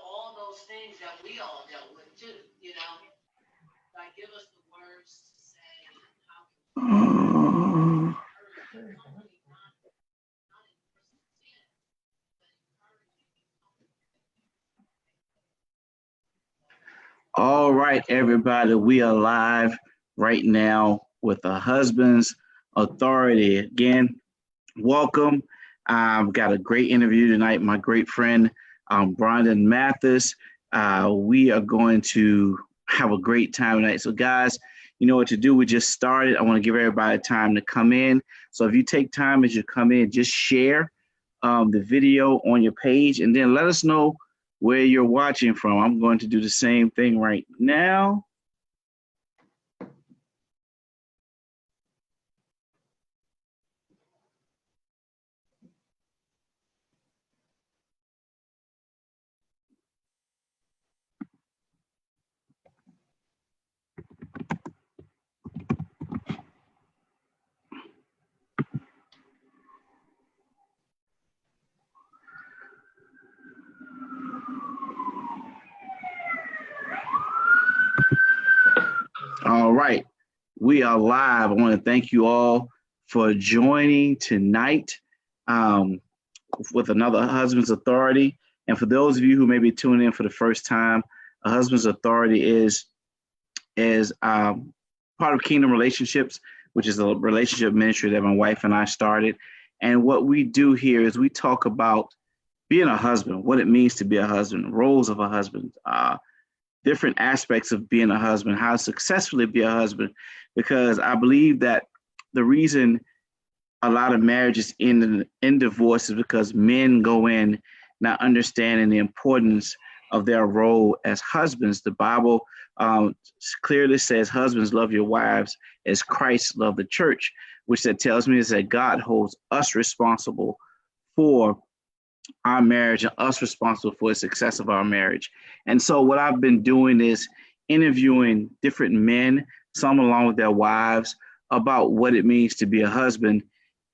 all those things that we all dealt with too, like give us the words to say and how can encourage you, not only not in personal sin, but encouraging you. All right, everybody, we are live right now with a husband's authority. Again, welcome. I've got a great interview tonight. My great friend, Brondon Mathis. We are going to have a great time tonight. So, guys, you know what to do. We just started. I want to give everybody time to come in. So, if you take time as you come in, just share the video on your page and then let us know where you're watching from. I'm going to do the same thing right now. All right, we are live. I want to thank you all for joining tonight with another Husband's Authority. And for those of you who may be tuning in for the first time, a Husband's Authority is part of Kingdom Relationships, which is a relationship ministry that my wife and I started. And what we do here is we talk about being a husband, what it means to be a husband, roles of a husband, different aspects of being a husband, how to successfully be a husband, because I believe that the reason a lot of marriages end in divorce is because men go in not understanding the importance of their role as husbands. The Bible clearly says, husbands, love your wives as Christ loved the church, which that tells me is that God holds us responsible for our marriage and us responsible for the success of our marriage. And so what I've been doing is interviewing different men, some along with their wives, about what it means to be a husband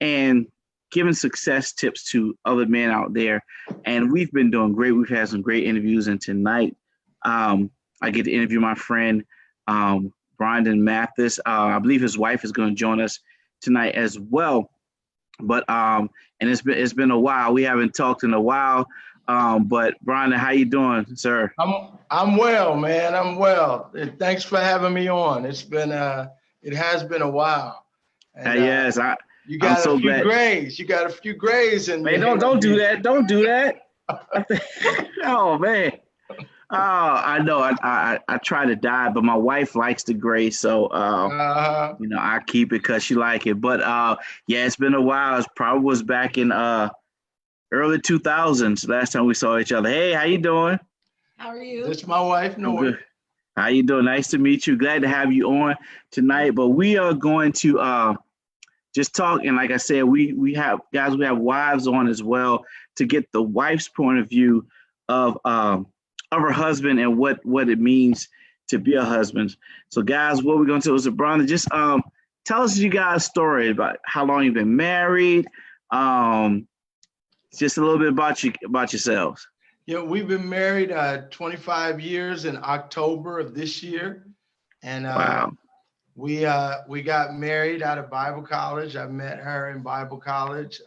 and giving success tips to other men out there. And we've been doing great. We've had some great interviews. And tonight I get to interview my friend, Brondon Mathis. I believe his wife is going to join us tonight as well. But and it's been a while. We haven't talked in a while. But Brondon, how you doing, sir? I'm well, man. I'm well. Thanks for having me on. It has been a while. And, yes, you got I'm so a few glad. grays. You got a few grays in Man, don't do that. Don't do that. Oh man. Oh, I know. I try to dye, but my wife likes the gray, so I keep it because she like it. But yeah, it's been a while. It probably was back in early 2000s last time we saw each other. Hey, how you doing? How are you? That's my wife, Noe. How you doing? Nice to meet you. Glad to have you on tonight. But we are going to just talk, and like I said, we have wives on as well to get the wife's point of view of her husband and what it means to be a husband. So guys, what we're going to do is, Brondon, just tell us you guys a story about how long you've been married, just a little bit about yourselves. Yeah, we've been married 25 years in October of this year. And wow. We got married out of Bible college. I met her in Bible college.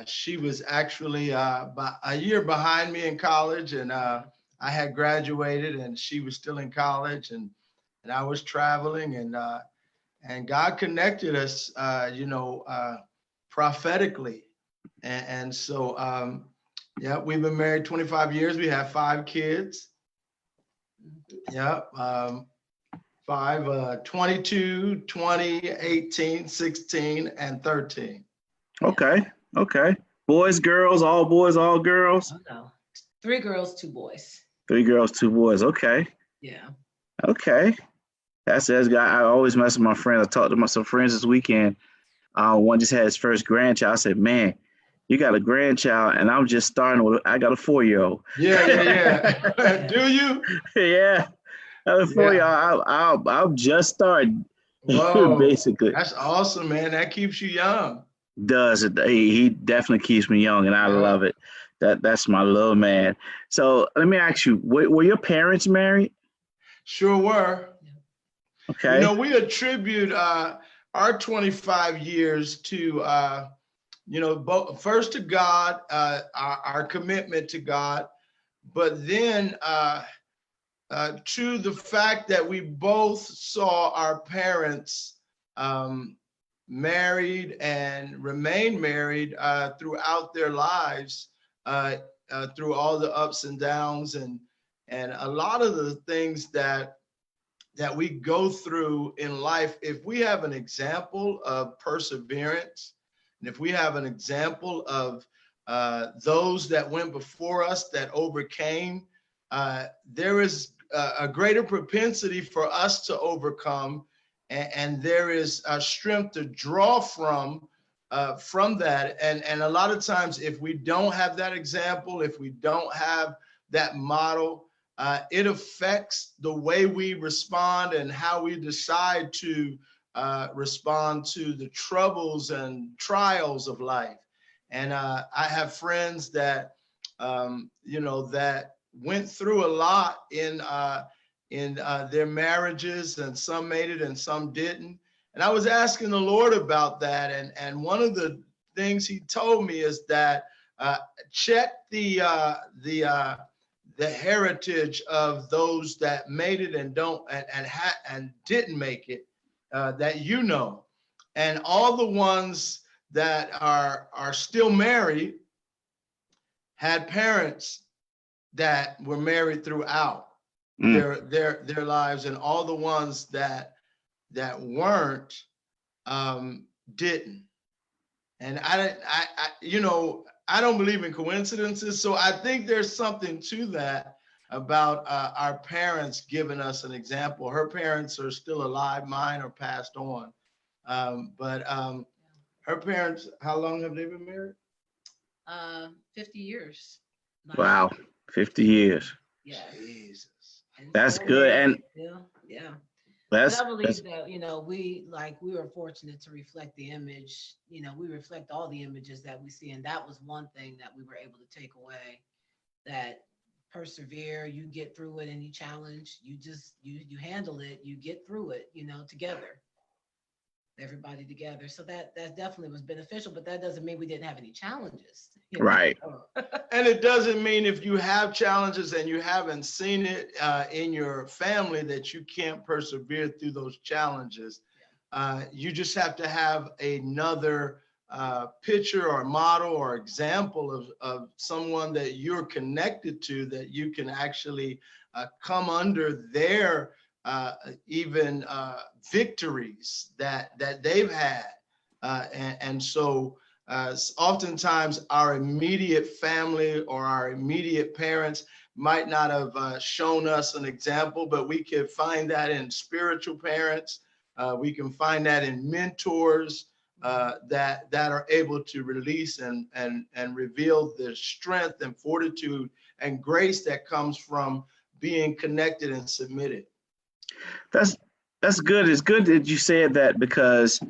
She was actually about a year behind me in college, and I had graduated, and she was still in college, and I was traveling, and God connected us, prophetically, and so yeah, we've been married 25 years. We have 5 kids. Yeah, 22, 20, 18, 16, and 13. Okay. Boys, girls, all boys, all girls? Oh, no. 3 girls, 2 boys. 3 girls, 2 boys. Okay. Yeah. Okay. That's I always mess with my friends. I talked to some friends this weekend. One just had his first grandchild. I said, man, you got a grandchild, and I'm just starting with, I got a 4-year-old. Yeah. Do you? Yeah. I got a 4-year-old. I'll just starting. Whoa, basically. That's awesome, man. That keeps you young. Does it? He definitely keeps me young, and I love it. That's my little man. So let me ask you, were your parents married? Sure were. You Okay. know, we attribute our 25 years to, first to God, our commitment to God, but then to the fact that we both saw our parents married and remain married throughout their lives, through all the ups and downs and a lot of the things that we go through in life. If we have an example of perseverance, and if we have an example of those that went before us that overcame, there is a greater propensity for us to overcome, and there is a strength to draw from that. And a lot of times, if we don't have that example, if we don't have that model, it affects the way we respond and how we decide to respond to the troubles and trials of life. And I have friends that, that went through a lot in their marriages, and some made it and some didn't. And I was asking the Lord about that. And one of the things he told me is that check the heritage of those that made it and didn't make it, that and all the ones that are still married had parents that were married throughout their lives, and all the ones that weren't didn't. And I don't believe in coincidences. So I think there's something to that about our parents giving us an example. Her parents are still alive. Mine are passed on. But her parents, how long have they been married? 50 years. Wow, 50 years. Yeah. Jesus. That's good. And yeah. But I believe that, we were fortunate to reflect the image, we reflect all the images that we see. And that was one thing that we were able to take away, that persevere, you get through it, any challenge, you handle it, you get through it, together, everybody together. So that definitely was beneficial, but that doesn't mean we didn't have any challenges. Right. And it doesn't mean if you have challenges and you haven't seen it in your family that you can't persevere through those challenges. You just have to have another picture or model or example of someone that you're connected to, that you can actually come under their even victories that they've had. And so oftentimes our immediate family or our immediate parents might not have shown us an example, but we can find that in spiritual parents. We can find that in mentors that are able to release and reveal the strength and fortitude and grace that comes from being connected and submitted. That's good. It's good that you said that, because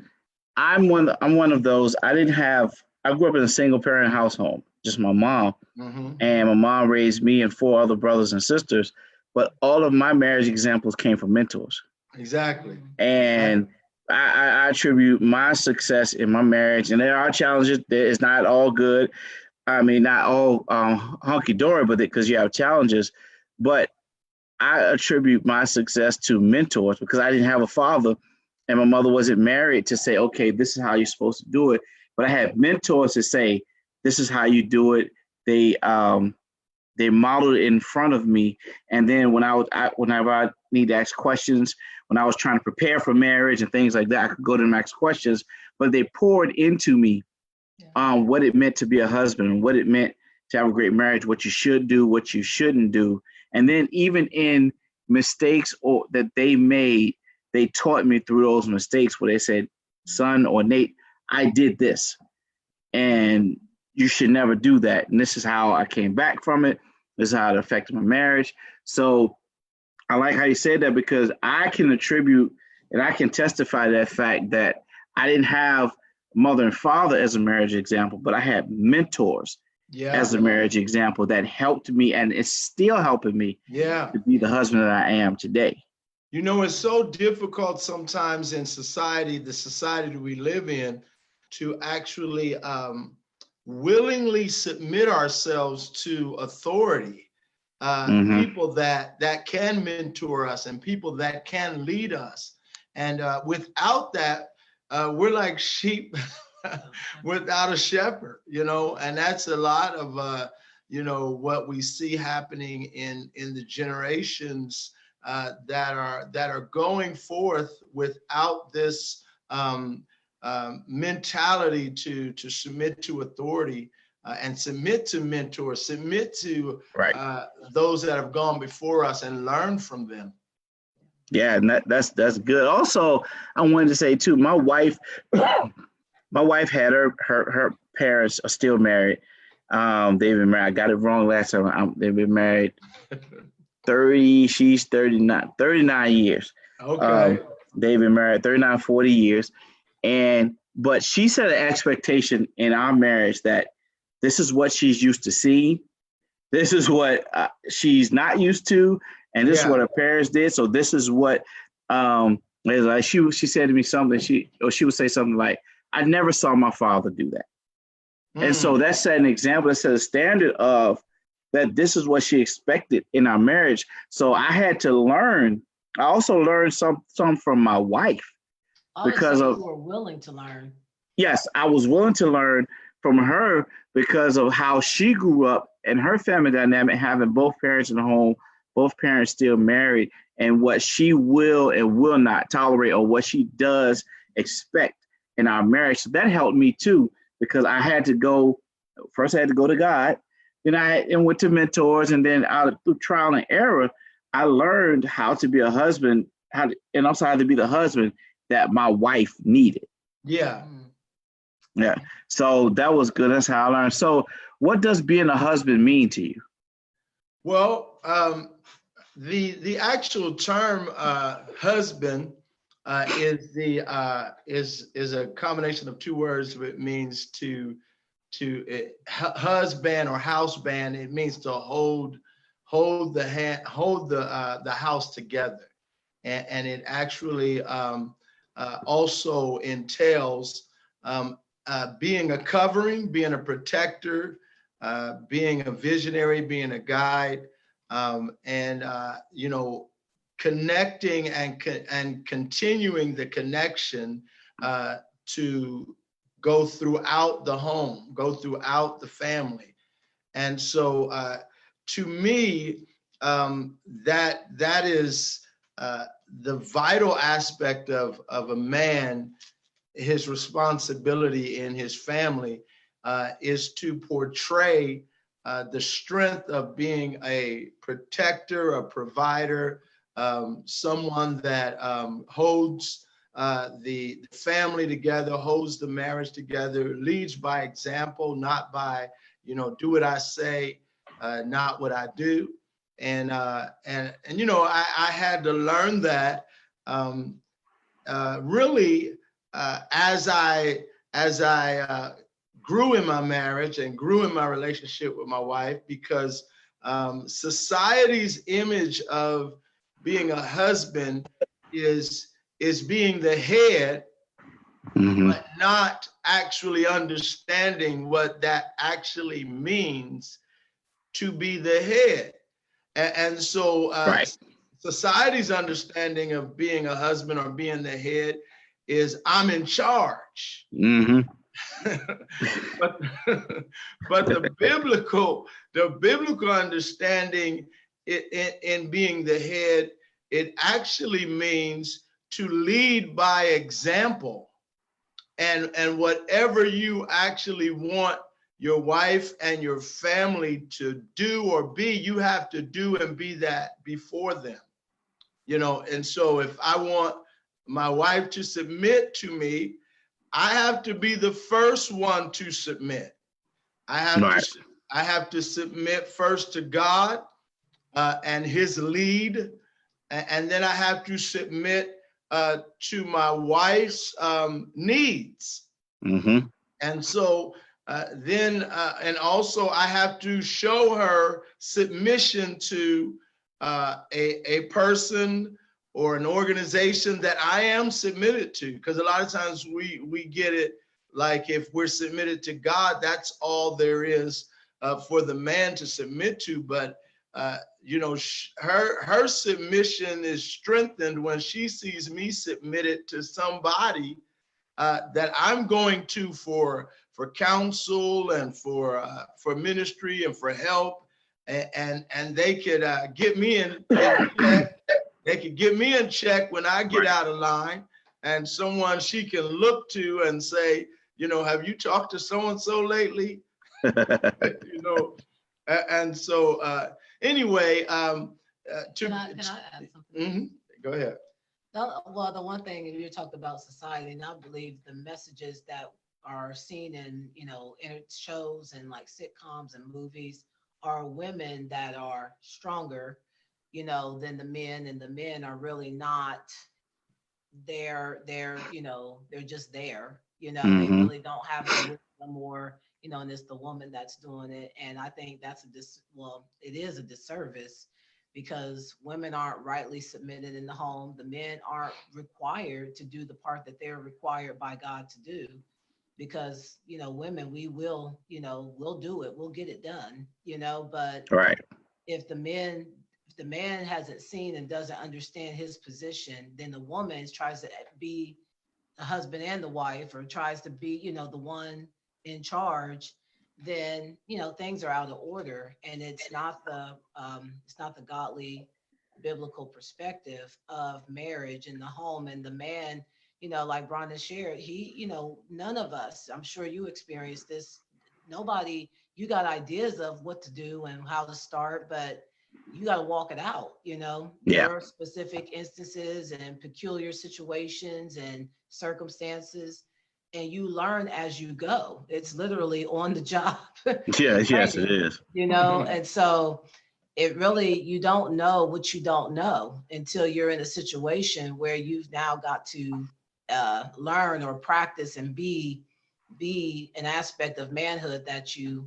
I'm one of those. I grew up in a single parent household, just my mom. Mm-hmm. And my mom raised me and 4 other brothers and sisters, but all of my marriage examples came from mentors. Exactly. And I attribute my success in my marriage, and there are challenges. It's not all good. I mean, not all hunky-dory, but because you have challenges. But I attribute my success to mentors, because I didn't have a father and my mother wasn't married to say, okay, this is how you're supposed to do it. But I had mentors to say, this is how you do it. They modeled it in front of me. And then whenever I need to ask questions, when I was trying to prepare for marriage and things like that, I could go to them and ask questions. But they poured into me what it meant to be a husband, and what it meant to have a great marriage, what you should do, what you shouldn't do. And then even in mistakes that they made, they taught me through those mistakes, where they said, son or Nate, I did this, and you should never do that. And this is how I came back from it. This is how it affected my marriage. So I like how you said that, because I can attribute and I can testify to that fact that I didn't have mother and father as a marriage example, but I had mentors. Yeah. as a marriage example that helped me, and it's still helping me Yeah. to be the husband that I am today. You know, it's so difficult sometimes in society, the society that we live in, to actually willingly submit ourselves to authority, Hmm. people that can mentor us and people that can lead us. And without that, we're like sheep without a shepherd, you know, and that's a lot of, you know, what we see happening in the generations that are going forth without this mentality to submit to authority and submit to mentors, submit to Right. those that have gone before us and learn from them. Yeah, and that's good. Also, I wanted to say too, my wife, my wife had her parents are still married. They've been married. I got it wrong last time. They've been married 30. She's 39 years. Okay. They've been married 39, 40 years, but she set an expectation in our marriage that this is what she's used to seeing. This is what she's not used to, and this is Yeah. what her parents did. So this is what is like. She said to me something. She would say something like, "I never saw my father do that," and so Mm. that set an example. That set a standard of that. This is what she expected in our marriage. So I had to learn. I also learned some from my wife because So of you were willing to learn. yes, I was willing to learn from her because of how she grew up and her family dynamic, having both parents in the home, both parents still married, and what she will and will not tolerate or what she does expect in our marriage. So that helped me too, because I had to go, first I had to go to God, then I went to mentors, and then through trial and error, I learned how to be a husband, and also how to be the husband that my wife needed. Yeah. Yeah. So that was good. That's how I learned. So what does being a husband mean to you? Well, the actual term husband is a combination of two words. It means to husband or house band. It means to hold the house together, and it actually also entails being a covering, being a protector, being a visionary, being a guide, and you know, connecting and continuing the connection to go throughout the home, go throughout the family. And so to me, that is the vital aspect of a man. His responsibility in his family is to portray the strength of being a protector, a provider, someone that holds the family together, holds the marriage together, leads by example, not by, you know, do what I say, not what I do. And you know, I had to learn that really as I grew in my marriage and grew in my relationship with my wife, because society's image of being a husband is being the head, Mm-hmm. but not actually understanding what that actually means to be the head. And so Right. society's understanding of being a husband or being the head is I'm in charge. Mm-hmm. but the biblical understanding in being the head, it actually means to lead by example. And whatever you actually want your wife and your family to do or be, you have to do and be that before them. You know, and so if I want my wife to submit to me, I have to be the first one to submit. I have Right. to I have to submit first to God and His lead, and then I have to submit to my wife's needs. Mm-hmm. And so and also I have to show her submission to a person or an organization that I am submitted to. Because a lot of times we get it like, if we're submitted to God, that's all there is for the man to submit to. But you know, her submission is strengthened when she sees me submitted to somebody that I'm going to for counsel and for ministry and for help, and they could get me in check. They could get me in check when I get out of line, and someone she can look to and say, you know, have you talked to so and so lately? You know, and so anyway, Can I add something? Mm-hmm. Go ahead. Well, the one thing you talked about society, and I believe the messages that are seen in, you know, in shows and like sitcoms and movies are women that are stronger, you know, than the men, and the men are really not they're you know, they're just there, you know, they Mm-hmm. really don't have the wisdom, or you know, and it's the woman that's doing it. And I think that's well, it is a disservice, because women aren't rightly submitted in the home. The men aren't required to do the part that they're required by God to do, because you know, women, we will, you know, we'll do it, we'll get it done, you know. But Right. if the man hasn't seen and doesn't understand his position, then the woman tries to be the husband and the wife, or tries to be, you know, the one in charge, then you know, things are out of order, and it's not the godly biblical perspective of marriage in the home. And the man, you know, like Brondon shared, he, you know, none of us, I'm sure you experienced this, nobody, you got ideas of what to do and how to start, but you got to walk it out, you know, Yeah. your specific instances and peculiar situations and circumstances, and you learn as you go. It's literally on the job Yeah. Yes, it training, is. you know. And so it really, you don't know what you don't know until you're in a situation where you've now got to learn or practice and be an aspect of manhood that you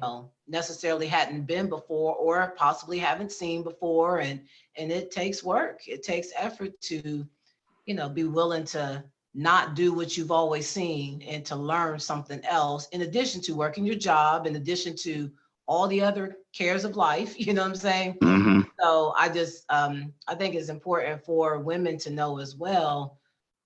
know, necessarily hadn't been before, or possibly haven't seen before. And it takes work, it takes effort to, you know, be willing to not do what you've always seen, and to learn something else, in addition to working your job, in addition to all the other cares of life, you know what I'm saying? Mm-hmm. So I think it's important for women to know as well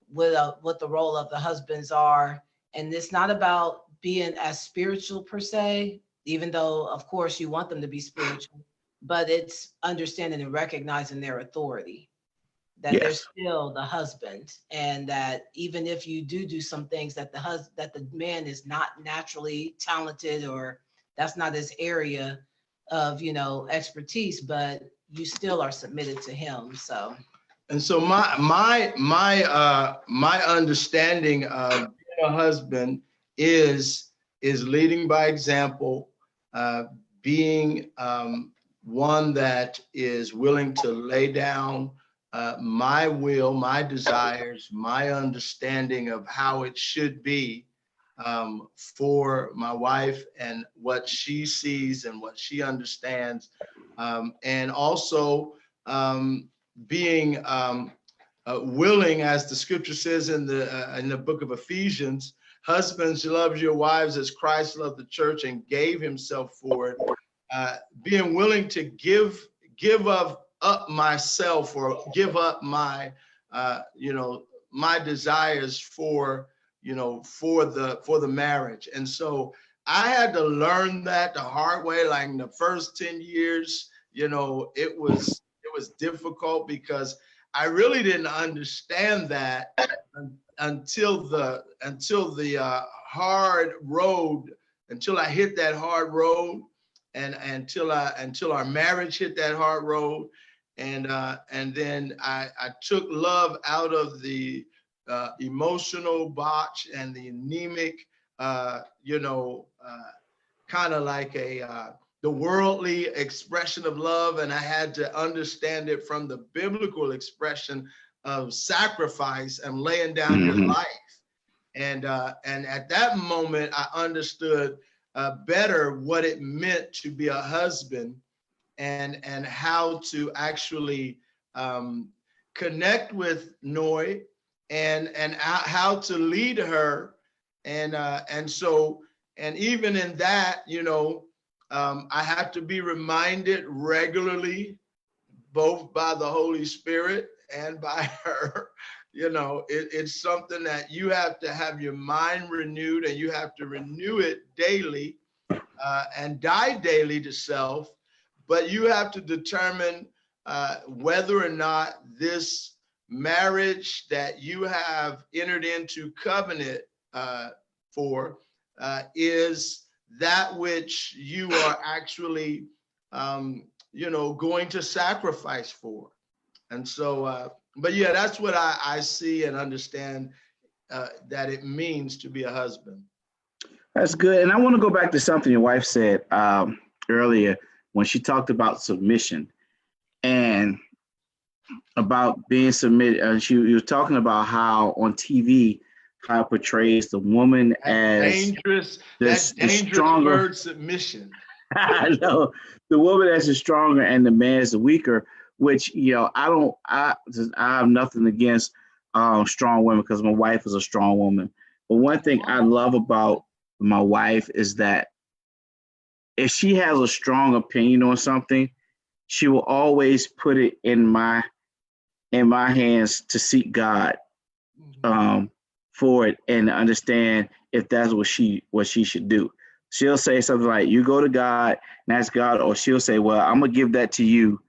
what the role of the husbands are. And it's not about being as spiritual per se, even though of course you want them to be spiritual, but it's understanding and recognizing their authority, that they're Yes. still the husband, and that even if you do some things that that the man is not naturally talented, or that's not his area of, you know, expertise, but you still are submitted to him. So And so my understanding of being a husband is leading by example, being one that is willing to lay down my will, my desires, my understanding of how it should be for my wife, and what she sees and what she understands, and also being willing, as the scripture says in the book of Ephesians, husbands, love your wives as Christ loved the church and gave himself for it. Being willing to give up myself, or give up my you know, my desires for, you know, for the marriage. And so I had to learn that the hard way. Like in the first 10 years, you know, it was difficult, because I really didn't understand that until the hard road, until I hit that hard road, and until our marriage hit that hard road, and then I took love out of the emotional botch and the anemic, you know, kind of like the worldly expression of love, and I had to understand it from the biblical expression of sacrifice and laying down your life. And at that moment, I understood better what it meant to be a husband, and how to actually connect with Noe, and how to lead her. And so, and even in that, I have to be reminded regularly, both by the Holy Spirit and by her. It's something that you have to have your mind renewed, and you have to renew it daily, and die daily to self. But you have to determine whether or not this marriage that you have entered into covenant for is that which you are actually, going to sacrifice for. And so, but yeah, that's what I see and understand that it means to be a husband. That's good. And I want to go back to something your wife said earlier when she talked about submission and about being submitted. She was talking about how on TV, how it portrays the woman as that dangerous stronger word, submission. I know, the woman as the stronger and the man is the weaker. Which I have nothing against strong women because my wife is a strong woman. But one thing I love about my wife is that if she has a strong opinion on something, she will always put it in my hands to seek God for it and understand if that's what she should do. She'll say something like, "You go to God and ask God," or she'll say, "Well, I'm gonna give that to you,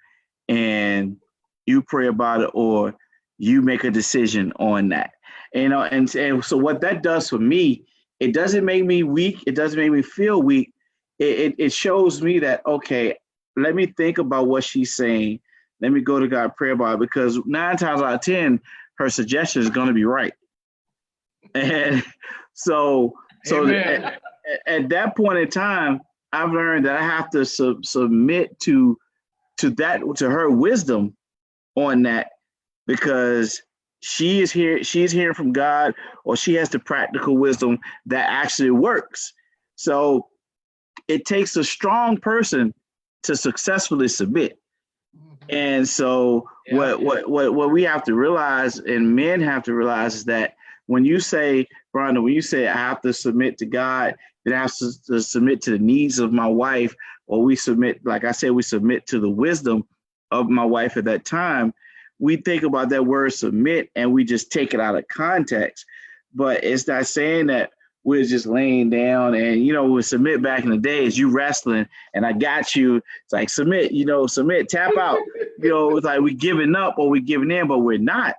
and you pray about it, or you make a decision on that." And so what that does for me, it doesn't make me weak. It doesn't make me feel weak. It shows me that, okay, let me think about what she's saying. Let me go to God, pray about it, because 9 times out of 10, her suggestion is going to be right. And so at that point in time, I've learned that I have to submit to her wisdom on that, because she's hearing from God, or she has the practical wisdom that actually works. So it takes a strong person to successfully submit. And so what we have to realize, and men have to realize, is that when you say, Brondon, when you say I have to submit to God, then I have to submit to the needs of my wife, or we submit, like I said, we submit to the wisdom of my wife at that time. We think about that word submit and we just take it out of context. But it's not saying that we're just laying down and, we submit back in the days, you wrestling and I got you. It's like submit, submit, tap out. It's like we giving up or we giving in, but we're not.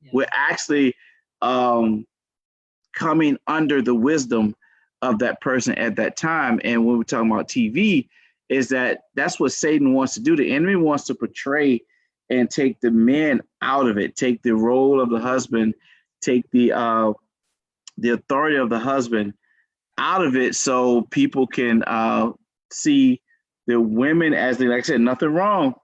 Yeah. We're actually coming under the wisdom of that person at that time. And when we're talking about TV, is that's what Satan wants to do. The enemy wants to portray and take the men out of it, take the role of the husband, take the authority of the husband out of it, so people can see the women as, like I said, nothing wrong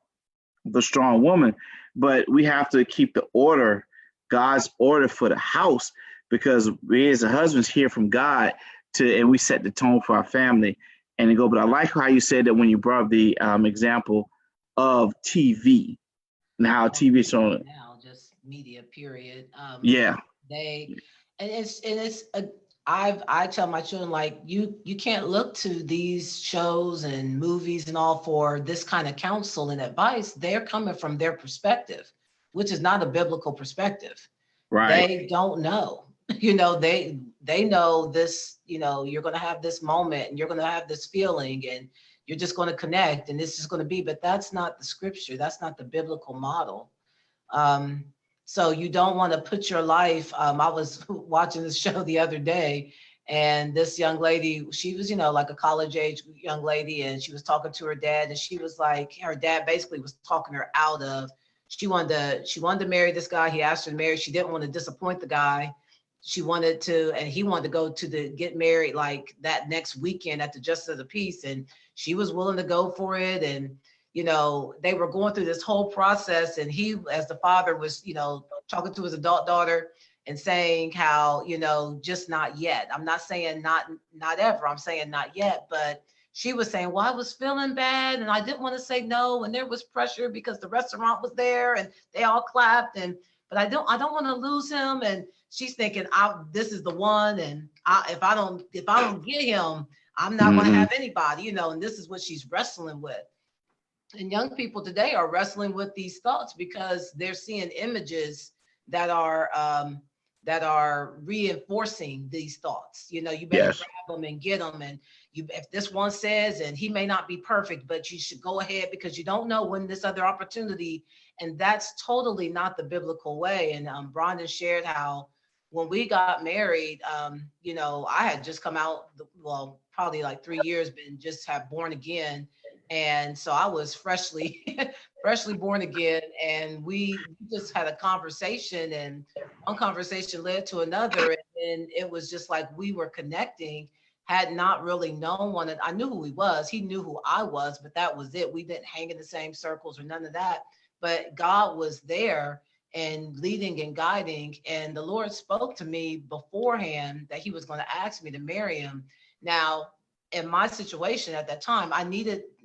with a strong woman, but we have to keep the order, God's order for the house, because we as a husbands hear from God and we set the tone for our family and to go. But I like how you said that when you brought up the example of TV and how TV is showing now, just media period. I tell my children, like, you can't look to these shows and movies and all for this kind of counsel and advice. They're coming from their perspective, which is not a biblical perspective. Right. They don't know. They know this, you're going to have this moment and you're going to have this feeling and you're just going to connect and this is going to be, but that's not the scripture. That's not the biblical model. So you don't want to put your life. I was watching this show the other day, and this young lady, she was, like a college age young lady, and she was talking to her dad, and she was like, her dad basically was talking her out of, she wanted to marry this guy. He asked her to marry. She didn't want to disappoint the guy. She wanted to, and he wanted to go to get married like that next weekend at the Justice of the Peace, and she was willing to go for it. And they were going through this whole process, and he, as the father, was, talking to his adult daughter, and saying how, just not yet. I'm not saying not ever. I'm saying not yet. But she was saying, well, I was feeling bad and I didn't want to say no. And there was pressure because the restaurant was there and they all clapped. But I don't want to lose him. And she's thinking, this is the one. And if I don't get him, I'm not going to have anybody, and this is what she's wrestling with. And young people today are wrestling with these thoughts because they're seeing images that are reinforcing these thoughts. You better grab them and get them. And if this one says, and he may not be perfect, but you should go ahead because you don't know when this other opportunity. And that's totally not the biblical way. And Brondon shared how when we got married, I had just come out, probably like 3 years, been just have born again. And so I was freshly born again, and we just had a conversation, and one conversation led to another, and it was just like we were connecting, had not really known one. I knew who he was, he knew who I was, but that was it. We didn't hang in the same circles or none of that, but God was there and leading and guiding, and the Lord spoke to me beforehand that he was going to ask me to marry him. Now, in my situation at that time,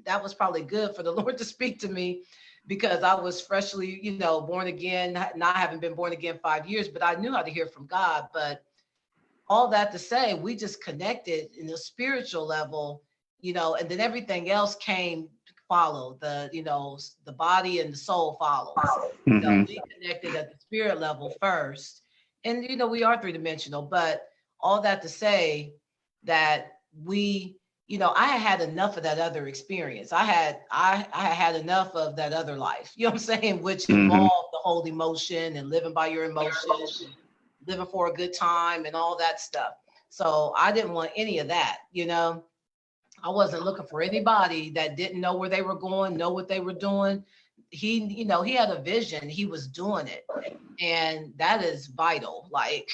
that was probably good for the Lord to speak to me because I was freshly, born again, not having been born again 5 years, but I knew how to hear from God. But all that to say, we just connected in the spiritual level, and then everything else followed. The body and the soul follows. We connected at the spirit level first. And, we are three-dimensional, but all that to say that I had enough of that other experience. I had enough of that other life, you know what I'm saying? Which involved the whole emotion and living by your emotions, and living for a good time and all that stuff. So I didn't want any of that, I wasn't looking for anybody that didn't know where they were going, know what they were doing. He had a vision, he was doing it. And that is vital. Like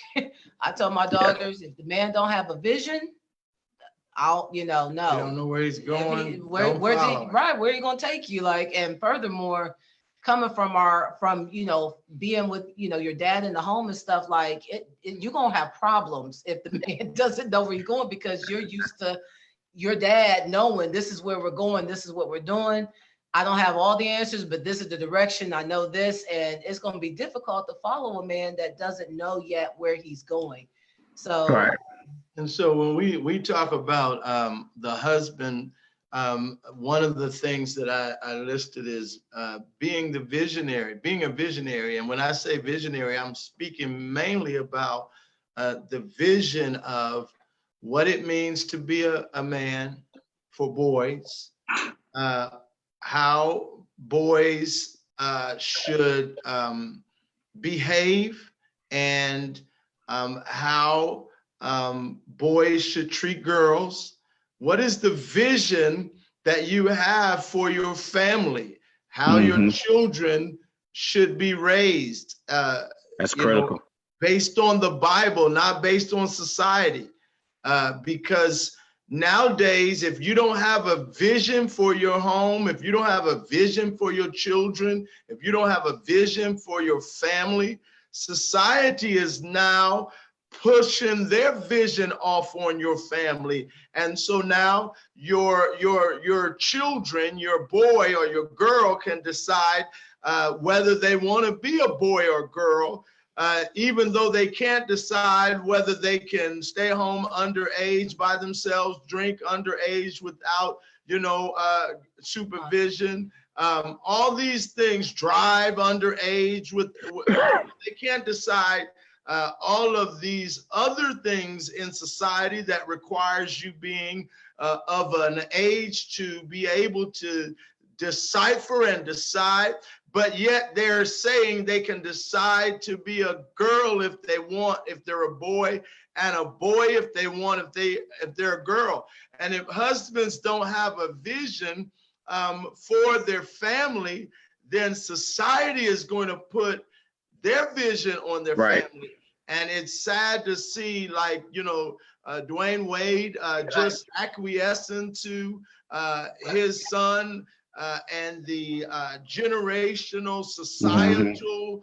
I tell my daughters, if the man don't have a vision, no. You don't know where he's going. Where are you going to take you? And furthermore, coming from being with, your dad in the home and stuff, you're going to have problems if the man doesn't know where you're going, because you're used to your dad knowing this is where we're going. This is what we're doing. I don't have all the answers, but this is the direction. I know this, and it's going to be difficult to follow a man that doesn't know yet where he's going. So, right. And so when we talk about the husband, one of the things that I listed is being a visionary. And when I say visionary, I'm speaking mainly about the vision of what it means to be a man for boys, how boys should behave, and how boys should treat girls. What is the vision that you have for your family? How your children should be raised? That's critical. Based on the Bible, not based on society. Because nowadays, if you don't have a vision for your home, if you don't have a vision for your children, if you don't have a vision for your family, society is now pushing their vision off on your family. And so now your children, your boy or your girl, can decide whether they want to be a boy or girl, even though they can't decide whether they can stay home underage by themselves, drink underage without, supervision. All these things, drive underage they can't decide all of these other things in society that requires you being of an age to be able to decipher and decide. But yet they're saying they can decide to be a girl if they want, if they're a boy, and a boy if they want, if they're a girl. And if husbands don't have a vision for their family, then society is going to put their vision on their family. And it's sad to see, Dwayne Wade just acquiescing to his son and the generational, societal,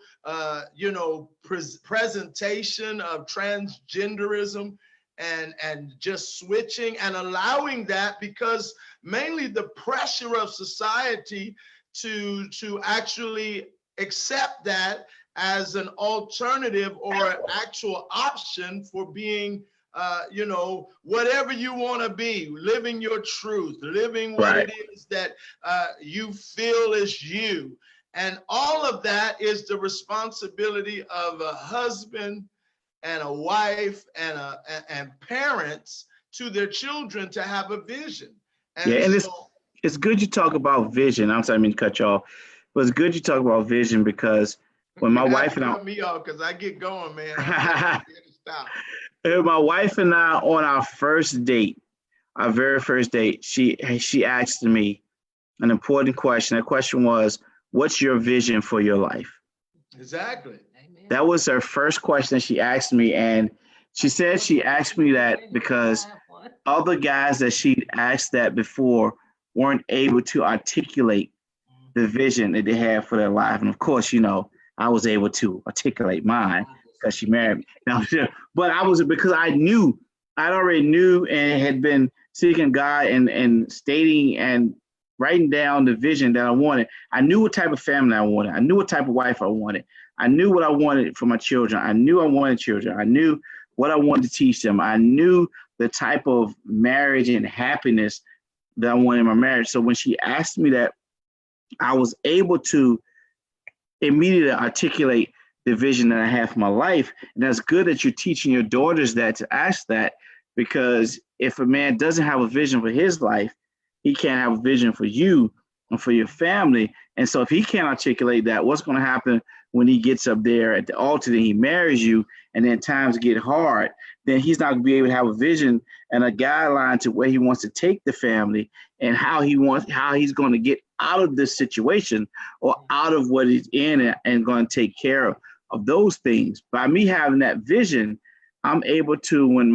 presentation of transgenderism and just switching and allowing that, because mainly the pressure of society to actually accept that as an alternative or an actual option for being whatever you want to be, living your truth, living what Right. it is that you feel is you. And all of that is the responsibility of a husband and a wife and parents to their children to have a vision. Yeah, And and so, it's good you talk about vision. I'm sorry, I mean to cut you off, but it's good you talk about vision because when my you have wife to and cut me off because I get going, man. I'm I, scared to stop. my wife and I on our first date, our very first date, she asked me an important question. The question was, "What's your vision for your life?" Exactly. Amen. That was her first question she asked me, and she said she asked me that because I have one. other guys that she asked that before weren't able to articulate the vision that they had for their life. And of course, I was able to articulate mine because she married me. Now, but I was because I already knew and had been seeking God and stating and writing down the vision that I wanted. I knew what type of family I wanted. I knew what type of wife I wanted. I knew what I wanted for my children. I knew I wanted children. I knew what I wanted to teach them. I knew the type of marriage and happiness that I wanted in my marriage. So when she asked me that, I was able to immediately articulate the vision that I have for my life. And that's good that you're teaching your daughters that to ask that, because if a man doesn't have a vision for his life, he can't have a vision for you and for your family. And so if he can't articulate that, what's going to happen when he gets up there at the altar, then he marries you, and then times get hard, then he's not going to be able to have a vision and a guideline to where he wants to take the family and how he's going to get out of this situation or out of what he's in and going to take care of those things. By me having that vision, I'm able to, when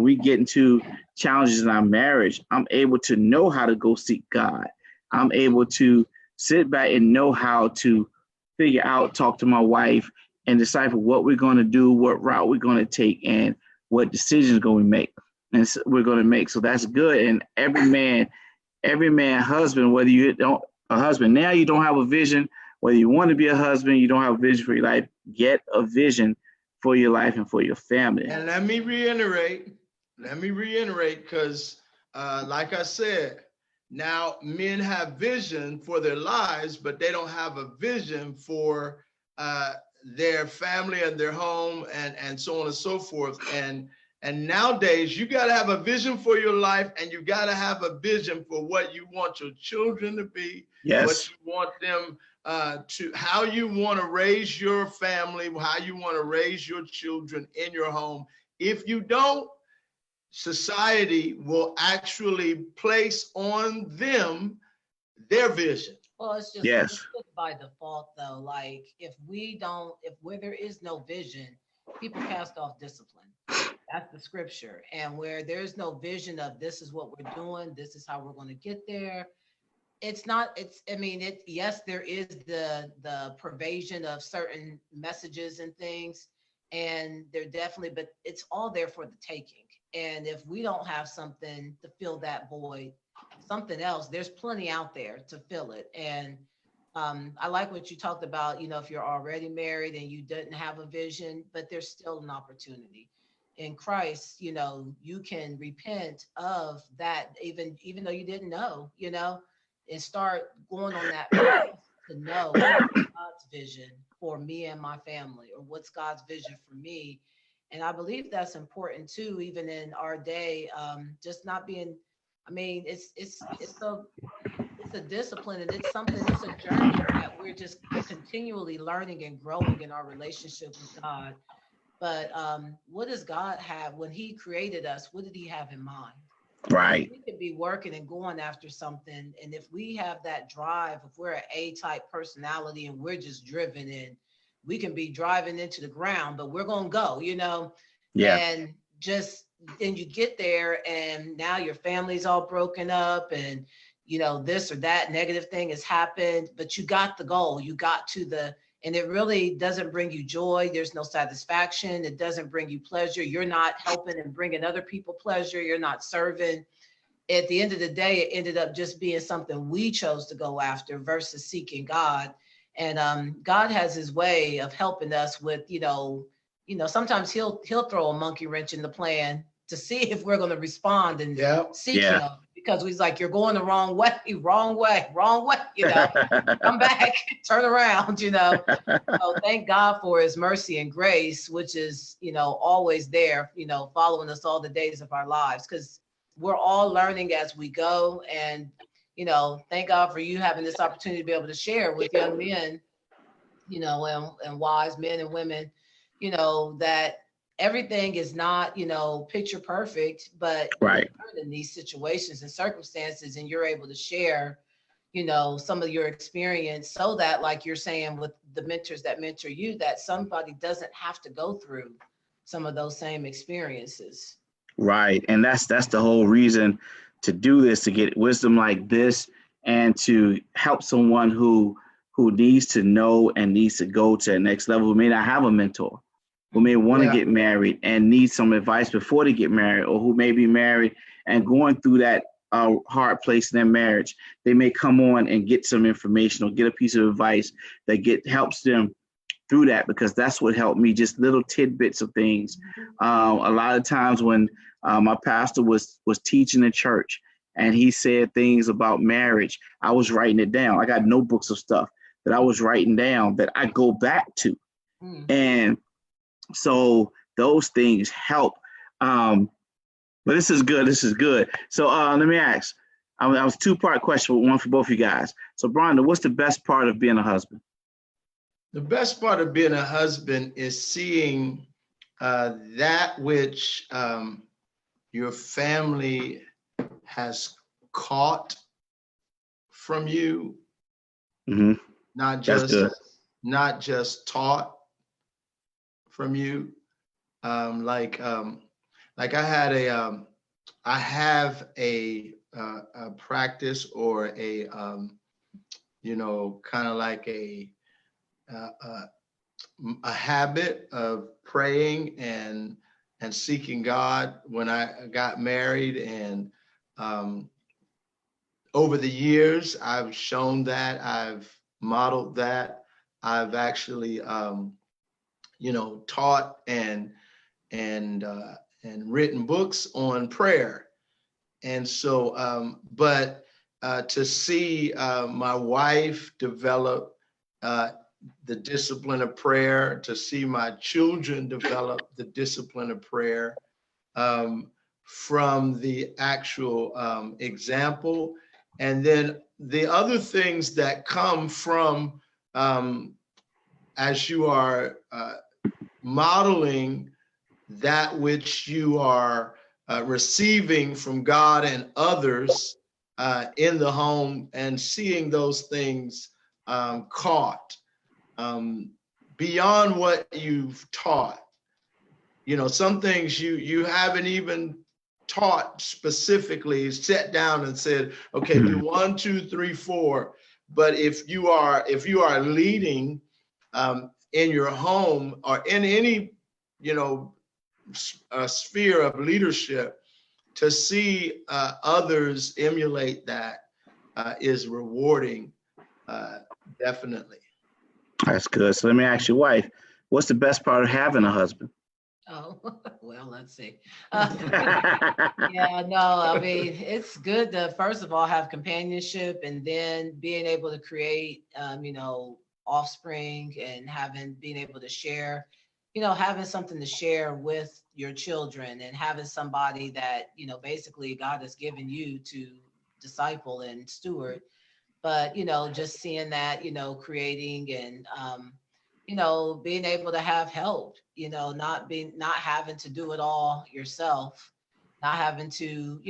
we get into challenges in our marriage, I'm able to know how to go seek God. I'm able to sit back and know how to figure out, talk to my wife and decipher what we're going to do, what route we're going to take, and what decisions we're going to make. So that's good. And every man, husband, whether you don't a husband now, you don't have a vision, whether you want to be a husband, you don't have a vision for your life, get a vision for your life and for your family. And let me reiterate, because like I said, now men have vision for their lives, but they don't have a vision for their family and their home and so on and so forth. And nowadays, you got to have a vision for your life, and you got to have a vision for what you want your children to be, Yes. what you want them to, how you want to raise your family, how you want to raise your children in your home. If you don't, society will actually place on them their vision. Well, it's Yes. just by default though. Like where there is no vision, people cast off discipline. That's the scripture. And where there's no vision of this is what we're doing, this is how we're going to get there. Yes, there is the pervasion of certain messages and things, and they're definitely, but it's all there for the taking. And if we don't have something to fill that void, something else, there's plenty out there to fill it. And I like what you talked about, if you're already married and you didn't have a vision, but there's still an opportunity. In Christ, you can repent of that, even though you didn't know, and start going on that path to know what's God's vision for me and my family, or what's God's vision for me. And I believe that's important too, even in our day. Just not being, it's a discipline, and it's a journey that we're just continually learning and growing in our relationship with God. But what does God have when He created us? What did He have in mind? Right. We could be working and going after something, and if we have that drive, if we're an A-type personality and we're just driven, and we can be driving into the ground, but we're gonna go, Yeah. and you get there, and now your family's all broken up, and this or that negative thing has happened, but you got the goal, you got to and it really doesn't bring you joy. There's no satisfaction. It doesn't bring you pleasure. You're not helping and bringing other people pleasure. You're not serving. At the end of the day, it ended up just being something we chose to go after versus seeking God. And God has his way of helping us with, sometimes he'll throw a monkey wrench in the plan to see if we're going to respond and seek him, because he's like, you're going the wrong way, come back, turn around, So thank God for his mercy and grace, which is, always there, following us all the days of our lives, because we're all learning as we go. And, thank God for you having this opportunity to be able to share with young men, and wise men and women, that everything is not, picture perfect, but right. in these situations and circumstances, and you're able to share, some of your experience, so that, like you're saying, with the mentors that mentor you, that somebody doesn't have to go through some of those same experiences. Right. And that's the whole reason to do this, to get wisdom like this and to help someone who needs to know and needs to go to the next level, who may not have a mentor, who may want to get married and need some advice before they get married, or who may be married and going through that hard place in their marriage. They may come on and get some information or get a piece of advice that helps them through that, because that's what helped me, just little tidbits of things. A lot of times when my pastor was teaching in church and he said things about marriage, I was writing it down. I got notebooks of stuff that I was writing down that I go back to. And so those things help. But this is good. So let me ask, I was a two-part question, one for both of you guys. So Brondon, what's the best part of being a husband? The best part of being a husband is seeing that which your family has caught from you, not just taught from you. Like I have a practice, or a kind of like a habit of praying and seeking God when I got married. And over the years, I've shown that, I've modeled that, I've actually taught and written books on prayer. And so, but to see my wife develop the discipline of prayer, to see my children develop the discipline of prayer from the actual example. And then the other things that come from as you are modeling that which you are receiving from God and others in the home, and seeing those things caught beyond what you've taught. Some things you haven't even taught specifically, sat down and said, okay, do 1, 2, 3, 4. But if you are leading in your home or in any sphere of leadership, to see others emulate that is rewarding, definitely. That's good. So let me ask your wife, what's the best part of having a husband? Oh, well, let's see. Yeah, no, I mean, it's good to, first of all, have companionship, and then being able to create, offspring, and being able to share, having something to share with your children, and having somebody that, basically God has given you to disciple and steward. But, just seeing that, creating and, being able to have help, not having to do it all yourself, not having to,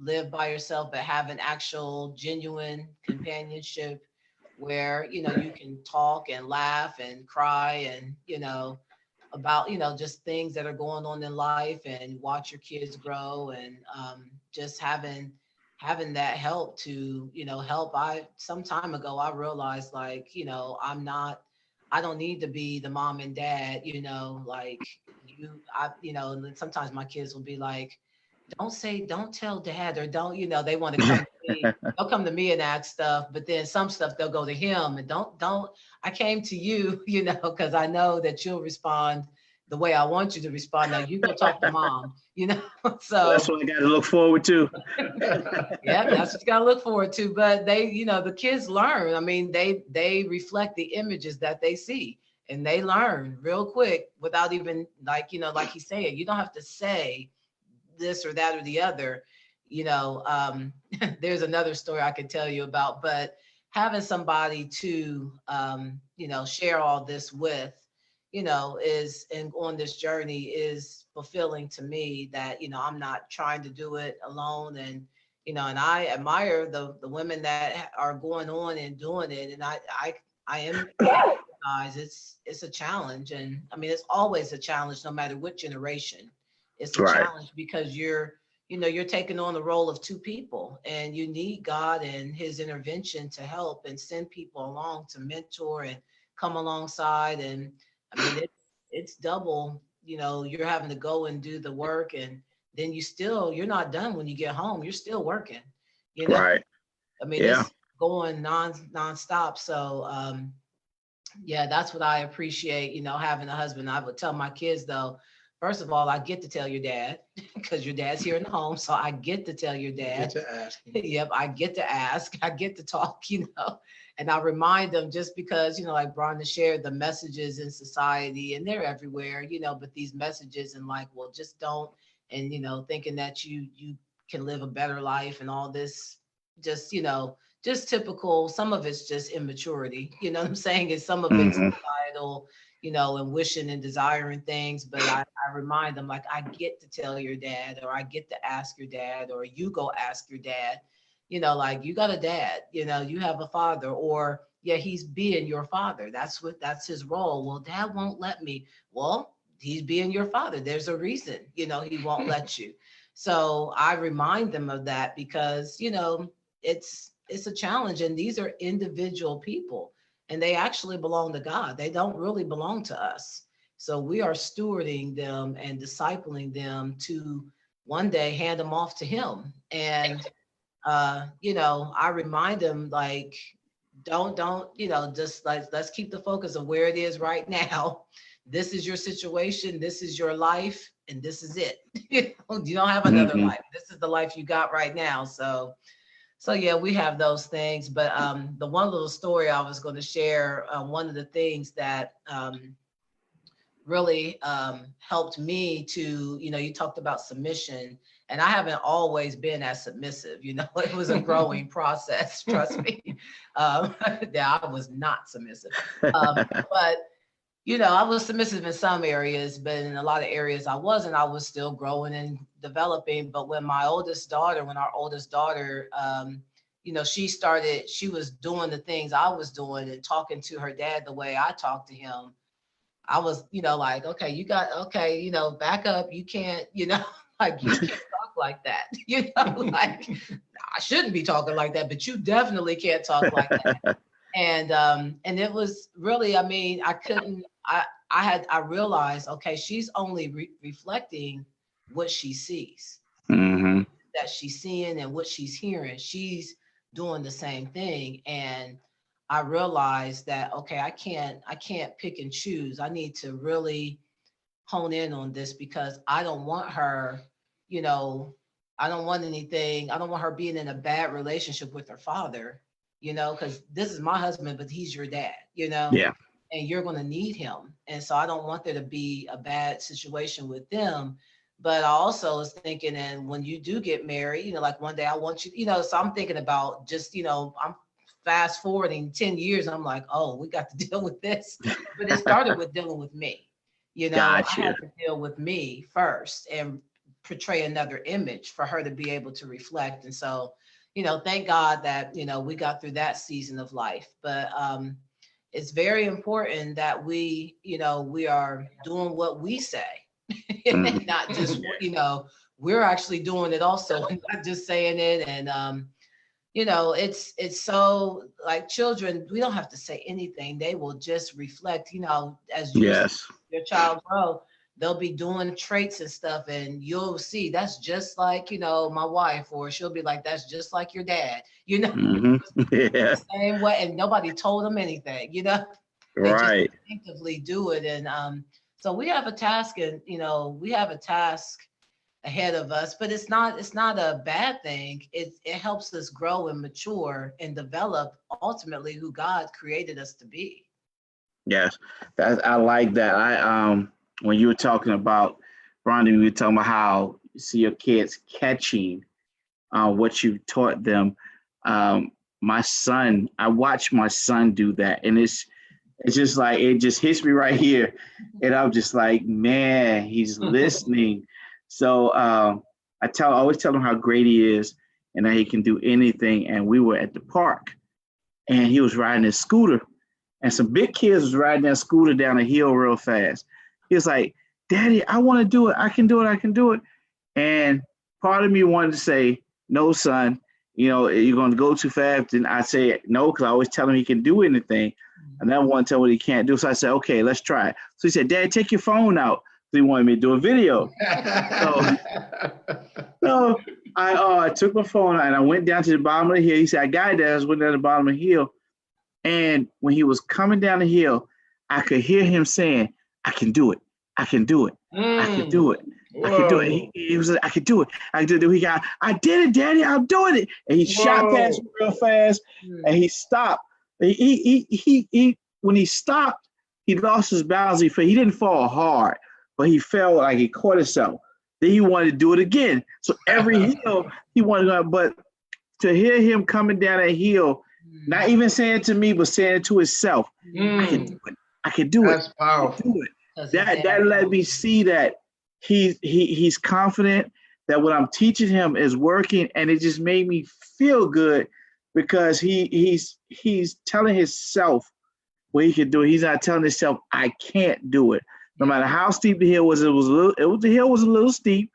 live by yourself, but having actual genuine companionship where, you can talk and laugh and cry and, about, just things that are going on in life, and watch your kids grow, and just having having that help to, help. Some time ago, I realized like, I don't need to be the mom and dad, like and then sometimes my kids will be like, don't tell dad, or don't, they want to come to me. They'll come to me and ask stuff, but then some stuff they'll go to him and don't, I came to you, because I know that you'll respond the way I want you to respond. Now you go talk to mom, so That's what I got to look forward to. yeah, that's what you gotta look forward to. But they, the kids learn. I mean, they reflect the images that they see, and they learn real quick without even like, like he's saying, you don't have to say this or that or the other. There's another story I could tell you about, but having somebody to share all this with, is, and on this journey is fulfilling to me, that I'm not trying to do it alone. And and I admire the women that are going on and doing it. And I am guys, it's a challenge. And I mean, it's always a challenge no matter what generation. It's a Right. challenge because you're taking on the role of two people, and you need God and his intervention to help and send people along to mentor and come alongside. And I mean, it's double, you're having to go and do the work, and then you're not done when you get home. You're still working, Right. I mean, Yeah. it's going nonstop. So yeah, that's what I appreciate, having a husband. I would tell my kids though, first of all, I get to tell your dad because your dad's here in the home. So I get to tell your Get dad. to ask. Yep, I get to ask, I get to talk, and I remind them, just because, like Brondon shared the messages in society, and they're everywhere, but these messages, and like, well, just don't, and, thinking that you can live a better life and all this, just, just typical. Some of it's just immaturity, you know what I'm saying? And some of it's Hmm. societal, and wishing and desiring things. But I remind them, like, I get to tell your dad, or I get to ask your dad, or you go ask your dad, like, you got a dad, you have a father, or yeah, he's being your father. That's his role. Well, dad won't let me. Well, he's being your father. There's a reason, he won't let you. So I remind them of that because, it's a challenge, and these are individual people, and they actually belong to God. They don't really belong to us. So we are stewarding them and discipling them to one day hand them off to him. And I remind them, like, don't, just like, let's keep the focus of where it is right now. This is your situation, this is your life, and this is it. You don't have another Hmm. life. This is the life you got right now. So yeah, we have those things. But the one little story I was going to share, one of the things that really helped me to, you talked about submission, and I haven't always been as submissive. It was a growing process. Trust me. Yeah, I was not submissive, but I was submissive in some areas, but in a lot of areas I wasn't. I was still growing and developing. But when our oldest daughter, she was doing the things I was doing and talking to her dad the way I talked to him. I was, like, okay, back up. You can't, like, you can't talk like that. Like, I shouldn't be talking like that, but you definitely can't talk like that. And it was really, I mean, I realized, okay, she's only reflecting what she sees, Hmm. that she's seeing, and what she's hearing. She's doing the same thing. And I realized that, okay, I can't pick and choose. I need to really hone in on this, because I don't want her, I don't want anything. I don't want her being in a bad relationship with her father, because this is my husband, but he's your dad, Yeah. and you're going to need him. And so I don't want there to be a bad situation with them. But I also was thinking, and when you do get married, like, one day I want you, so I'm thinking about just, I'm fast forwarding 10 years. I'm like, oh, we got to deal with this. But it started with dealing with me. I Gotcha. had to deal with me first and portray another image for her to be able to reflect. And so, thank God that, we got through that season of life. But it's very important that we are doing what we say, Mhm. not just, we're actually doing it also, not just saying it. And you know, it's so like children, we don't have to say anything. They will just reflect, you know, as you see Yes. your child grow, they'll be doing traits and stuff, and you'll see that's just like, you know, my wife, or she'll be like, that's just like your dad, you know, Hmm. Yeah. the same way, and nobody told them anything, you know, they just Right. instinctively do it. And so we have a task, and you know, we have a task ahead of us, but it's not a bad thing. It helps us grow and mature and develop ultimately who God created us to be. Yes. I like that. When you were talking about Brondon, you were talking about how you see your kids catching what you taught them. My son, I watch my son do that, and it's just like it just hits me right here, and I'm just like, man, he's listening. So I always tell him how great he is, and that he can do anything. And we were at the park, and he was riding his scooter, and some big kids was riding that scooter down a hill real fast. He was like, "Daddy, I want to do it. I can do it. I can do it." And part of me wanted to say, "No, son, you know, you're going to go too fast." And I say, "No," because I always tell him he can do anything. And then one tell what he can't do. So I said, "Okay, let's try it." So he said, "Dad, take your phone out." So he wanted me to do a video. So, so I took my phone out and I went down to the bottom of the hill. He said, "I got it, Dad." I just went down to the bottom of the hill. And when he was coming down the hill, I could hear him saying, "I can do it. I can do it. I can do it. I can do it." He was like, "I can do it. I can do it." He got, "I did it, Daddy. I'm doing it." And he shot past me real fast, and he stopped. He when he stopped, he lost his balance. He didn't fall hard, but he fell like he caught himself. Then he wanted to do it again. So every hill he wanted to go, but to hear him coming down that hill, not even saying it to me, but saying it to himself, "I can do it. I can do it. That's I can powerful. do it." That let me see that he's confident that what I'm teaching him is working, and it just made me feel good because he's telling himself what he can do. He's not telling himself, "I can't do it." No matter how steep the hill was, the hill was a little steep.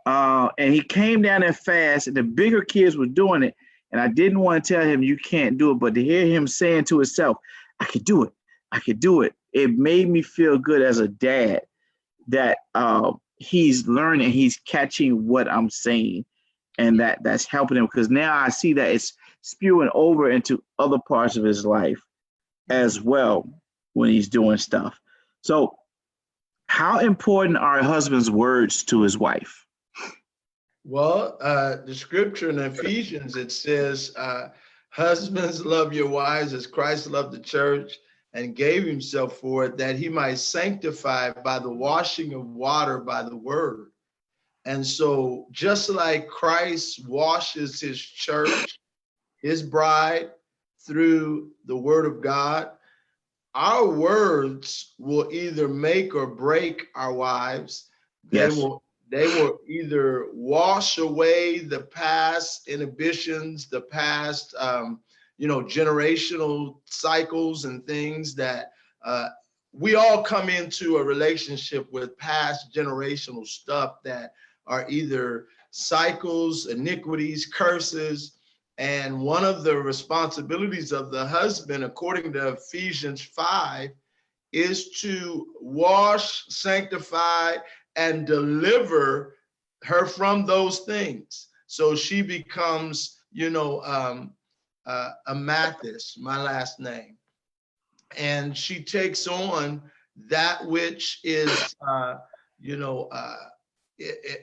And he came down there fast, and the bigger kids were doing it. And I didn't want to tell him, "You can't do it," but to hear him saying to himself, "I can do it. I can do it." It made me feel good as a dad that he's learning, he's catching what I'm saying, and that's helping him, because now I see that it's spewing over into other parts of his life as well when he's doing stuff. So, how important are a husband's words to his wife? Well, the scripture in Ephesians, it says, husbands, love your wives as Christ loved the church and gave himself for it, that he might sanctify by the washing of water by the word. And so just like Christ washes his church, his bride, through the word of God, our words will either make or break our wives. Yes. They will either wash away the past inhibitions, the past generational cycles and things that we all come into a relationship with past generational stuff that are either cycles, iniquities, curses. And one of the responsibilities of the husband, according to Ephesians 5, is to wash, sanctify, and deliver her from those things. So she becomes, a Mathis, my last name. And she takes on that which is,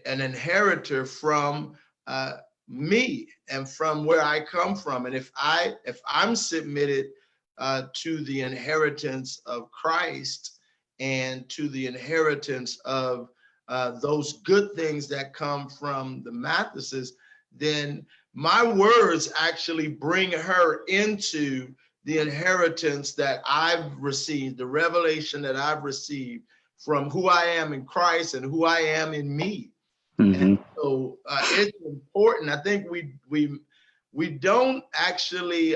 an inheritor from me and from where I come from. And if I'm submitted to the inheritance of Christ and to the inheritance of those good things that come from the Mathises, then my words actually bring her into the inheritance that I've received, the revelation that I've received from who I am in Christ and who I am in me. Mm-hmm. And so it's important. I think we don't actually,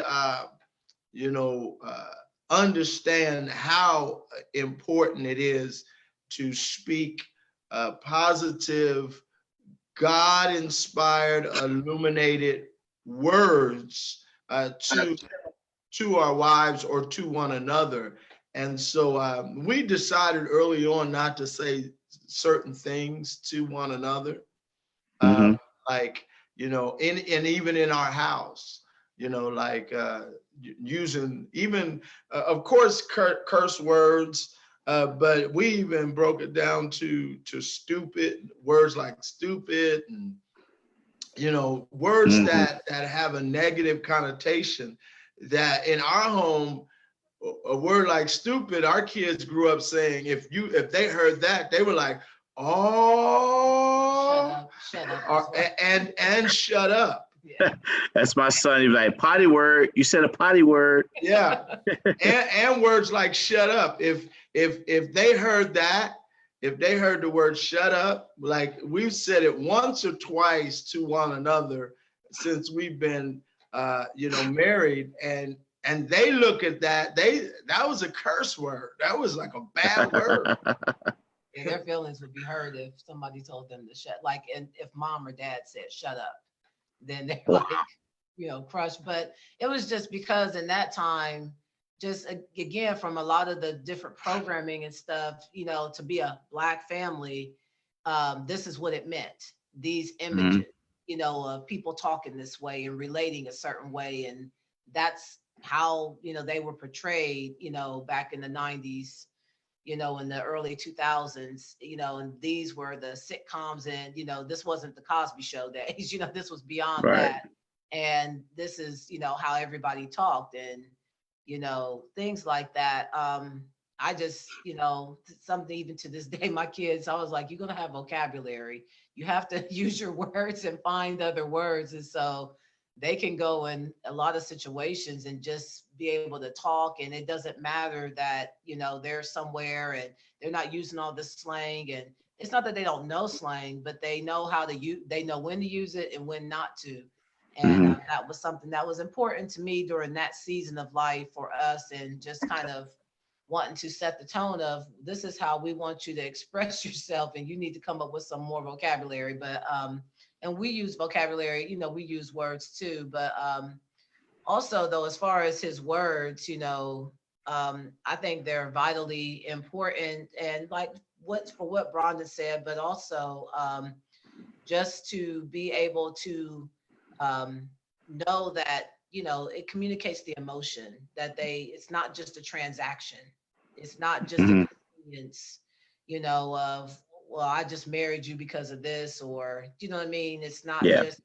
understand how important it is to speak positive God-inspired, illuminated words to our wives or to one another. And so we decided early on not to say certain things to one another, Mhm. like, and even in our house, like using even, of course, curse words, but we even broke it down to stupid words like stupid, and words Mhm. that have a negative connotation. That in our home, a word like stupid, our kids grew up saying, if they heard that, they were like, oh, Shut up. or, and shut up. Yeah. That's my son. He's like, potty word. You said a potty word. Yeah. And words like shut up. If they heard that, if they heard the word shut up, like we've said it once or twice to one another since we've been married, and they look at that, that was a curse word. That was like a bad word. Yeah, their feelings would be hurt if somebody told them to shut, like, and if mom or dad said shut up, then they're Wow. like, crushed. But it was just because in that time, just again, from a lot of the different programming and stuff, to be a Black family, this is what it meant. These Mhm. images, of people talking this way and relating a certain way. And that's how, they were portrayed, back in the 90s, in the early 2000s, and these were the sitcoms, and, this wasn't the Cosby Show days, this was beyond Right. that. And this is, how everybody talked, and, things like that. I just, something even to this day, my kids, I was like, you're going to have vocabulary. You have to use your words and find other words. And so they can go in a lot of situations and just be able to talk. And it doesn't matter that, they're somewhere and they're not using all this slang. And it's not that they don't know slang, but they know how to use, they know when to use it and when not to. And Mhm. that was something that was important to me during that season of life for us, and just kind of wanting to set the tone of, this is how we want you to express yourself, and you need to come up with some more vocabulary. But and we use vocabulary, we use words too. But also though, as far as his words, I think they're vitally important, and like what Brondon said, but also just to be able to um, know that, it communicates the emotion, that it's not just a transaction, it's not just a Mhm. convenience, of, well, I just married you because of this, or you know what I mean, it's not Yeah. just,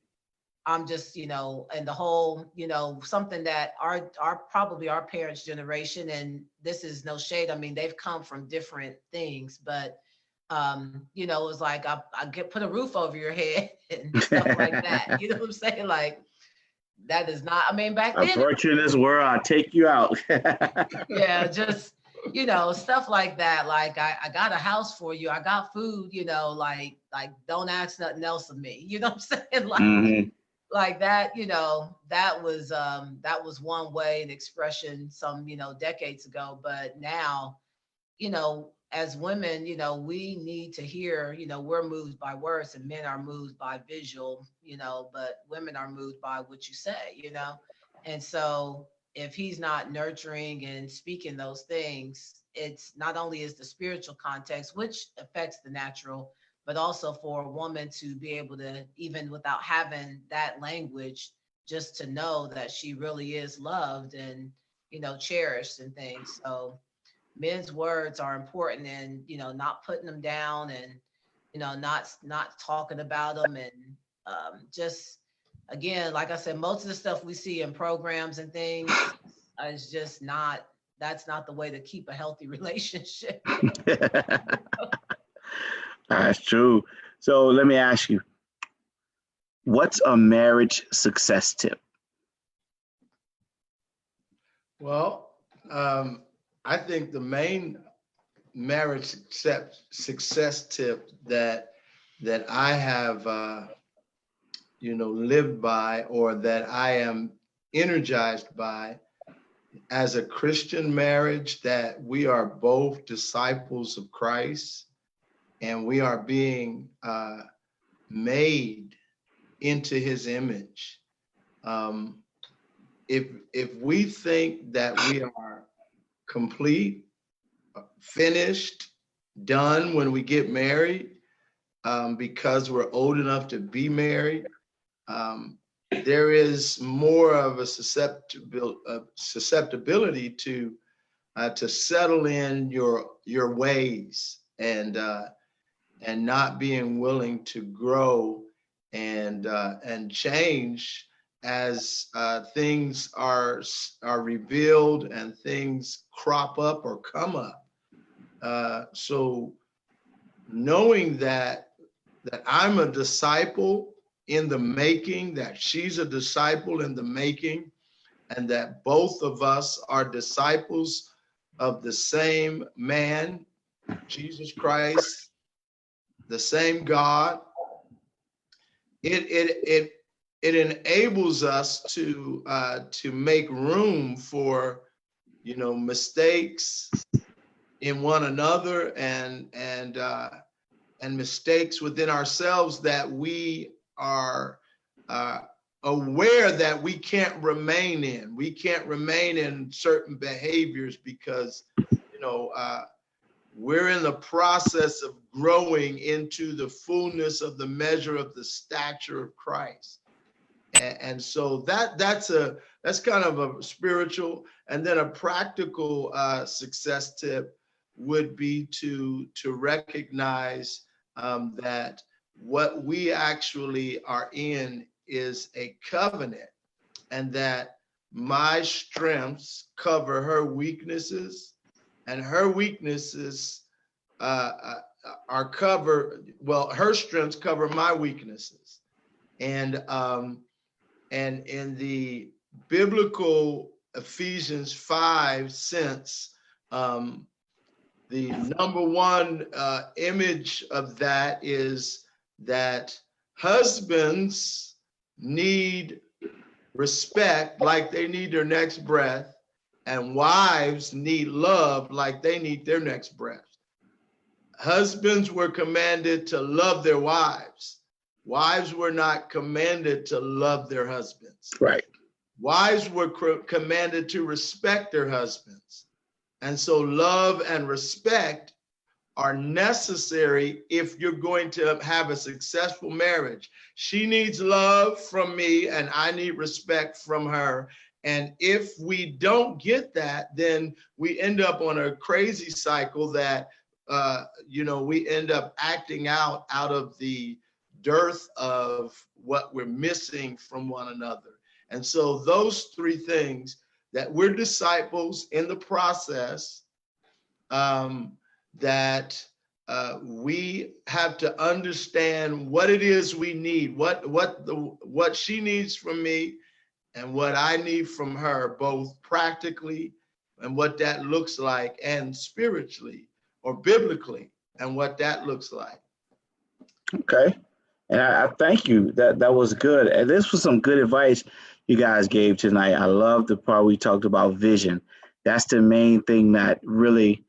I'm just, and the whole, something that our probably our parents' generation, and this is no shade, I mean, they've come from different things, but it was like, I get put a roof over your head and stuff like that. You know what I'm saying? Like, that is not, I mean, back I then, brought you in this world. I'll take you out. yeah, just, stuff like that. Like, I got a house for you. I got food, like don't ask nothing else of me. You know what I'm saying? Mhm. Like that, that was one way, an expression some, decades ago. But now, as women, we need to hear, we're moved by words, and men are moved by visual, but women are moved by what you say, And so if he's not nurturing and speaking those things, it's not only is the spiritual context, which affects the natural, but also for a woman to be able to, even without having that language, just to know that she really is loved and, cherished and things. So men's words are important, and not putting them down, and not talking about them, and just, again, like I said, most of the stuff we see in programs and things is just not, that's not the way to keep a healthy relationship. That's true. So let me ask you, what's a marriage success tip? Well, I think the main marriage success tip that I have lived by, or that I am energized by as a Christian marriage, that we are both disciples of Christ, and we are being made into his image. If we think that we are complete, finished, done when we get married, because we're old enough to be married, there is more of a susceptibility to settle in your ways and not being willing to grow and change as things are revealed and things crop up or come up. So knowing that I'm a disciple in the making, that she's a disciple in the making, and that both of us are disciples of the same man, Jesus Christ, the same God, it enables us to make room for, mistakes in one another and mistakes within ourselves that we are aware that we can't remain in. We can't remain in certain behaviors because, we're in the process of growing into the fullness of the measure of the stature of Christ. And so that's kind of a spiritual, and then a practical success tip would be to recognize that what we actually are in is a covenant, and that my strengths cover her weaknesses, and her weaknesses are her strengths cover my weaknesses. And in the biblical Ephesians 5 sense, the number one image of that is that husbands need respect like they need their next breath, and wives need love like they need their next breath. Husbands were commanded to love their wives. Wives were not commanded to love their husbands. Right. Wives were commanded to respect their husbands. And so love and respect are necessary if you're going to have a successful marriage. She needs love from me, and I need respect from her. And if we don't get that, then we end up on a crazy cycle that, we end up acting out of the dearth of what we're missing from one another. And so those three things, that we're disciples in the process, that we have to understand what it is we need, what she needs from me and what I need from her, both practically and what that looks like, and spiritually or biblically and what that looks like. Okay. And I thank you. That was good. And this was some good advice you guys gave tonight. I love the part we talked about vision. That's the main thing that really,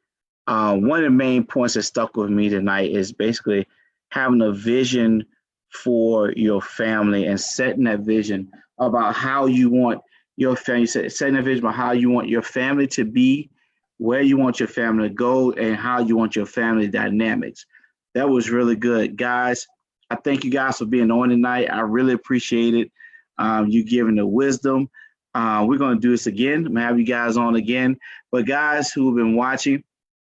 one of the main points that stuck with me tonight is basically having a vision for your family and setting that vision about how you want your family, setting a vision about how you want your family to be, where you want your family to go, and how you want your family dynamics. That was really good. Guys, I thank you guys for being on tonight. I really appreciate it. You giving the wisdom. We're going to do this again. I'm going to have you guys on again. But guys who have been watching,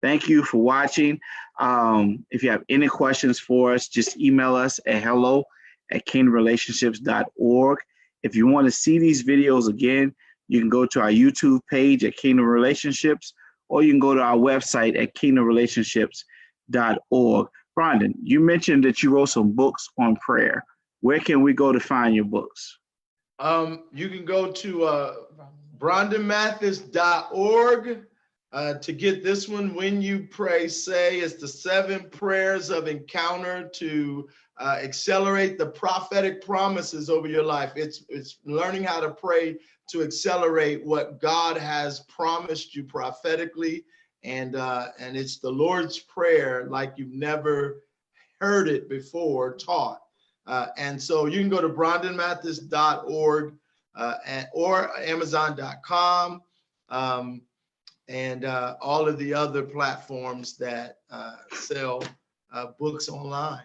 thank you for watching. If you have any questions for us, just email us at hello@kingdomrelationships.org. If you want to see these videos again, you can go to our YouTube page at Kingdom Relationships, or you can go to our website at kingdomrelationships.org. Brondon, you mentioned that you wrote some books on prayer. Where can we go to find your books? You can go to brondonmathis.org to get this one. When You Pray, Say. It's the 7 prayers of encounter to accelerate the prophetic promises over your life. It's learning how to pray to accelerate what God has promised you prophetically. And it's the Lord's Prayer like you've never heard it before taught. And so you can go to brondonmathis.org or amazon.com and all of the other platforms that sell books online.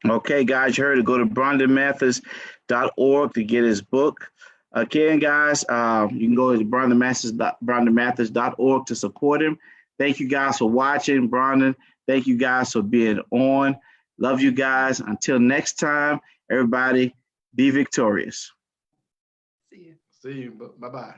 Okay, guys, you heard it. Go to brondonmathis.org to get his book. Again, guys, you can go to brondonmathis.org to support him. Thank you guys for watching, Brondon. Thank you guys for being on. Love you guys. Until next time, everybody, be victorious. See you. See you. Bye-bye.